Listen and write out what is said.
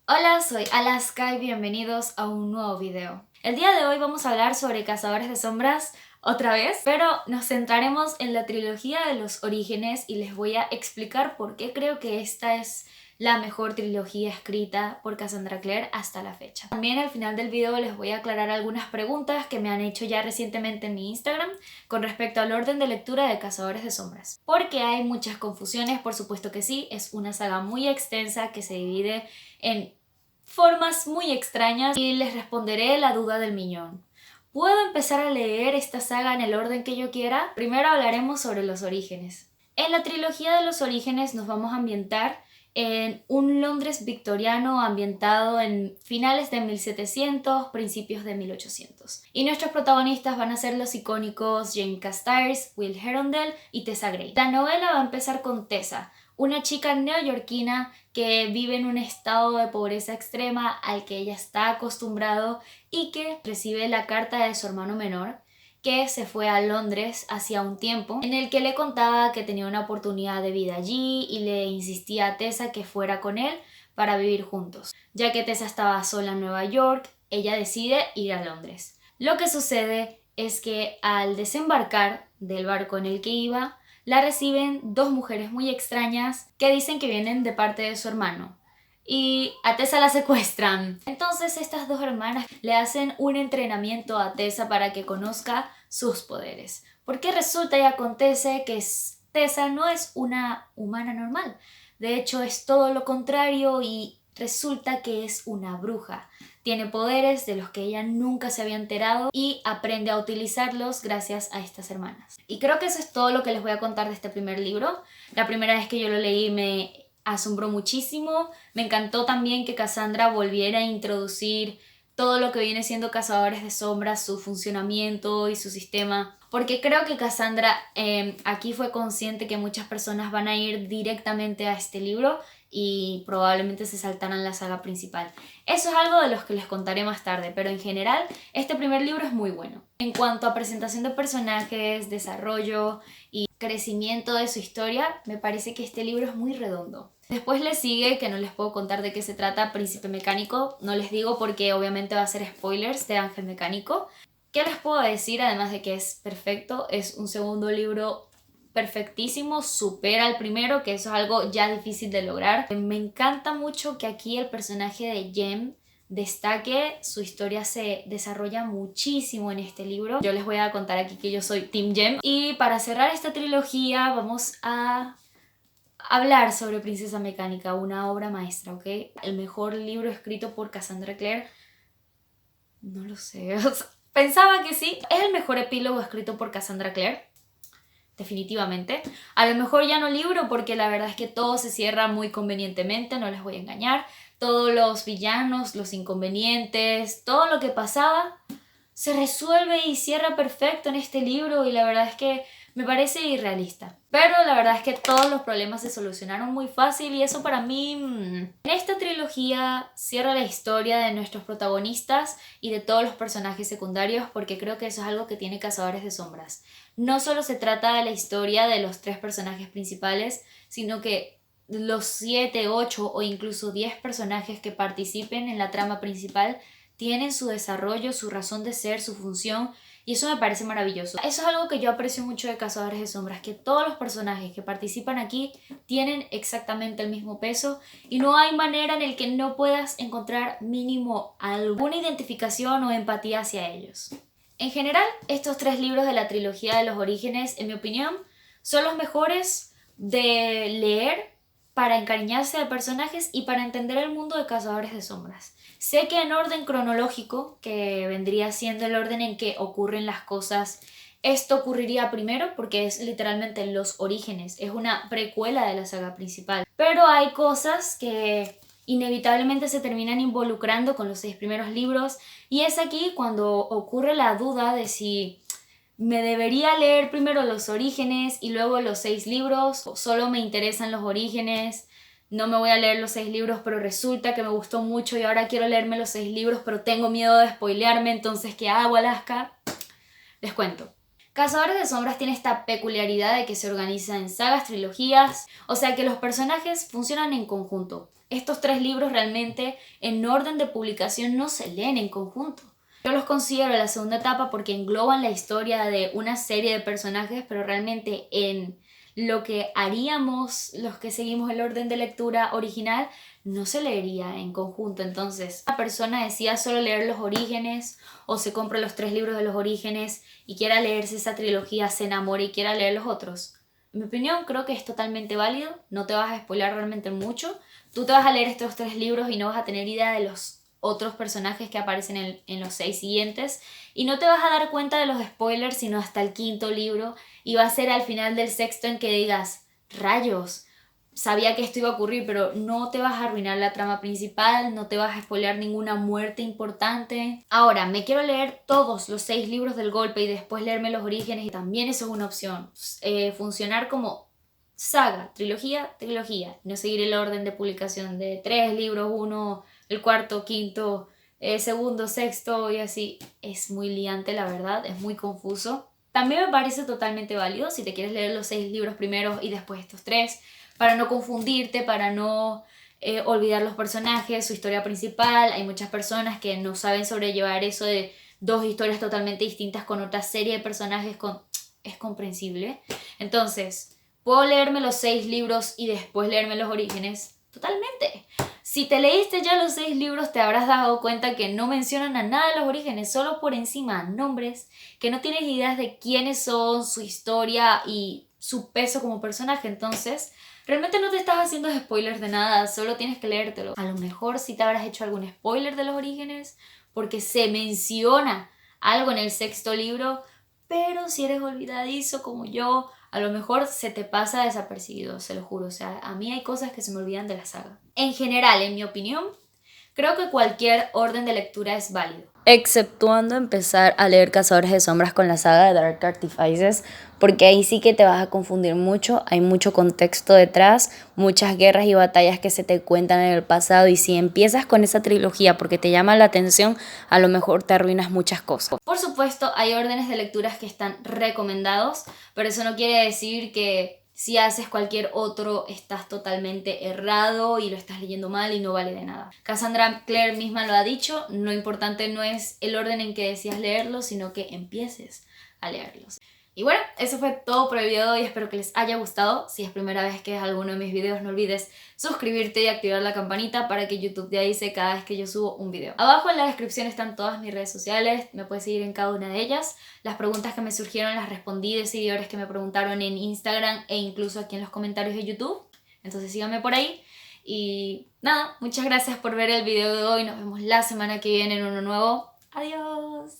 Hola, soy Alaska y bienvenidos a un nuevo video. El día de hoy vamos a hablar sobre Cazadores de Sombras otra vez, pero nos centraremos en la trilogía de los orígenes y les voy a explicar por qué creo que esta es la mejor trilogía escrita por Cassandra Clare hasta la fecha. También al final del video les voy a aclarar algunas preguntas que me han hecho ya recientemente en mi Instagram con respecto al orden de lectura de Cazadores de Sombras. Porque hay muchas confusiones, por supuesto que sí, es una saga muy extensa que se divide en formas muy extrañas y les responderé la duda del millón. ¿Puedo empezar a leer esta saga en el orden que yo quiera? Primero hablaremos sobre los orígenes. En la trilogía de los orígenes nos vamos a ambientar en un Londres victoriano ambientado en finales de 1700, principios de 1800. Y nuestros protagonistas van a ser los icónicos Jane Carstairs, Will Herondale y Tessa Gray. La novela va a empezar con Tessa, una chica neoyorquina que vive en un estado de pobreza extrema al que ella está acostumbrado y que recibe la carta de su hermano menor, que se fue a Londres hacía un tiempo, en el que le contaba que tenía una oportunidad de vida allí y le insistía a Tessa que fuera con él para vivir juntos. Ya que Tessa estaba sola en Nueva York, ella decide ir a Londres. Lo que sucede es que al desembarcar del barco en el que iba, la reciben dos mujeres muy extrañas que dicen que vienen de parte de su hermano. Y a Tessa la secuestran. Entonces estas dos hermanas le hacen un entrenamiento a Tessa para que conozca sus poderes. Porque resulta y acontece que Tessa no es una humana normal. De hecho es todo lo contrario y resulta que es una bruja. Tiene poderes de los que ella nunca se había enterado y aprende a utilizarlos gracias a estas hermanas. Y creo que eso es todo lo que les voy a contar de este primer libro. La primera vez que yo lo leí me asombró muchísimo. Me encantó también que Cassandra volviera a introducir todo lo que viene siendo Cazadores de Sombras, su funcionamiento y su sistema. Porque creo que Cassandra aquí fue consciente que muchas personas van a ir directamente a este libro y probablemente se saltaran la saga principal. Eso es algo de los que les contaré más tarde, pero en general este primer libro es muy bueno. En cuanto a presentación de personajes, desarrollo y crecimiento de su historia, me parece que este libro es muy redondo. Después le sigue, que no les puedo contar de qué se trata, Príncipe Mecánico. No les digo porque obviamente va a ser spoilers de Ángel Mecánico. ¿Qué les puedo decir? Además de que es perfecto, es un segundo libro perfectísimo, supera al primero, que eso es algo ya difícil de lograr. Me encanta mucho que aquí el personaje de Jem destaque, su historia se desarrolla muchísimo en este libro. Yo les voy a contar aquí que yo soy Team Jem. Y para cerrar esta trilogía vamos a hablar sobre Princesa Mecánica, una obra maestra, ¿ok? El mejor libro escrito por Cassandra Clare, no lo sé, pensaba que sí. Es el mejor epílogo escrito por Cassandra Clare, definitivamente. A lo mejor ya no libro porque la verdad es que todo se cierra muy convenientemente, no les voy a engañar. Todos los villanos, los inconvenientes, todo lo que pasaba se resuelve y cierra perfecto en este libro y la verdad es que me parece irrealista. Pero la verdad es que todos los problemas se solucionaron muy fácil y eso para mí... En esta trilogía cierra la historia de nuestros protagonistas y de todos los personajes secundarios porque creo que eso es algo que tiene Cazadores de Sombras. No solo se trata de la historia de los tres personajes principales, sino que los 7, 8 o incluso 10 personajes que participen en la trama principal tienen su desarrollo, su razón de ser, su función y eso me parece maravilloso. Eso es algo que yo aprecio mucho de Cazadores de Sombras, que todos los personajes que participan aquí tienen exactamente el mismo peso y no hay manera en el que no puedas encontrar mínimo alguna identificación o empatía hacia ellos. En general, estos tres libros de la trilogía de los orígenes, en mi opinión, son los mejores de leer para encariñarse de personajes y para entender el mundo de Cazadores de Sombras. Sé que en orden cronológico, que vendría siendo el orden en que ocurren las cosas, esto ocurriría primero porque es literalmente los orígenes, es una precuela de la saga principal. Pero hay cosas que inevitablemente se terminan involucrando con los 6 primeros libros y es aquí cuando ocurre la duda de si me debería leer primero los orígenes y luego los 6 libros, o solo me interesan los orígenes, no me voy a leer los 6 libros pero resulta que me gustó mucho y ahora quiero leerme los 6 libros pero tengo miedo de spoilearme, entonces ¿qué hago, Alaska? Les cuento. Cazadores de Sombras tiene esta peculiaridad de que se organiza en sagas, trilogías, o sea que los personajes funcionan en conjunto. estos 3 libros realmente en orden de publicación no se leen en conjunto. Yo los considero la segunda etapa porque engloban la historia de una serie de personajes, pero realmente en lo que haríamos los que seguimos el orden de lectura original no se leería en conjunto. Entonces, una persona decida solo leer los orígenes o se compra los 3 libros de los orígenes y quiera leerse esa trilogía, se enamore y quiera leer los otros. En mi opinión, creo que es totalmente válido, no te vas a spoilear realmente mucho. Tú te vas a leer estos 3 libros y no vas a tener idea de los otros personajes que aparecen en los 6 siguientes y no te vas a dar cuenta de los spoilers sino hasta el 5.º y va a ser al final del 6.º en que digas, rayos, sabía que esto iba a ocurrir, pero no te vas a arruinar la trama principal, no te vas a spoilear ninguna muerte importante. Ahora, me quiero leer todos los 6 libros del golpe y después leerme los orígenes y también eso es una opción. Funcionar como saga, trilogía, no seguir el orden de publicación de 3 libros, uno, el cuarto, quinto, segundo, sexto y así. Es muy liante, la verdad, es muy confuso. También me parece totalmente válido si te quieres leer los 6 libros primero y después estos 3, para no confundirte, para no olvidar los personajes, su historia principal. Hay muchas personas que no saben sobrellevar eso de 2 historias totalmente distintas con otra serie de personajes. Es comprensible. Entonces, ¿puedo leerme los 6 libros y después leerme los orígenes? Totalmente. Si te leíste ya los 6 libros te habrás dado cuenta que no mencionan a nada de los orígenes, solo por encima nombres, que no tienes ideas de quiénes son, su historia y su peso como personaje. Entonces, realmente no te estás haciendo spoilers de nada, solo tienes que leértelo. A lo mejor sí te habrás hecho algún spoiler de los orígenes porque se menciona algo en el 6.º libro, pero si eres olvidadizo como yo, a lo mejor se te pasa desapercibido, se lo juro. O sea, a mí hay cosas que se me olvidan de la saga. En general, en mi opinión, creo que cualquier orden de lectura es válido, exceptuando empezar a leer Cazadores de Sombras con la saga de Dark Artifices, porque ahí sí que te vas a confundir mucho, hay mucho contexto detrás, muchas guerras y batallas que se te cuentan en el pasado, y si empiezas con esa trilogía porque te llama la atención, a lo mejor te arruinas muchas cosas. Por supuesto, hay órdenes de lecturas que están recomendados, pero eso no quiere decir que si haces cualquier otro estás totalmente errado y lo estás leyendo mal y no vale de nada. Cassandra Clare misma lo ha dicho, lo importante no es el orden en que decías leerlos, sino que empieces a leerlos. Y bueno, eso fue todo por el video de hoy, espero que les haya gustado. Si es primera vez que ves alguno de mis videos, no olvides suscribirte y activar la campanita para que YouTube te avise cada vez que yo subo un video. Abajo en la descripción están todas mis redes sociales, me puedes seguir en cada una de ellas. Las preguntas que me surgieron las respondí de seguidores que me preguntaron en Instagram e incluso aquí en los comentarios de YouTube. Entonces síganme por ahí. Y nada, muchas gracias por ver el video de hoy, nos vemos la semana que viene en uno nuevo. Adiós.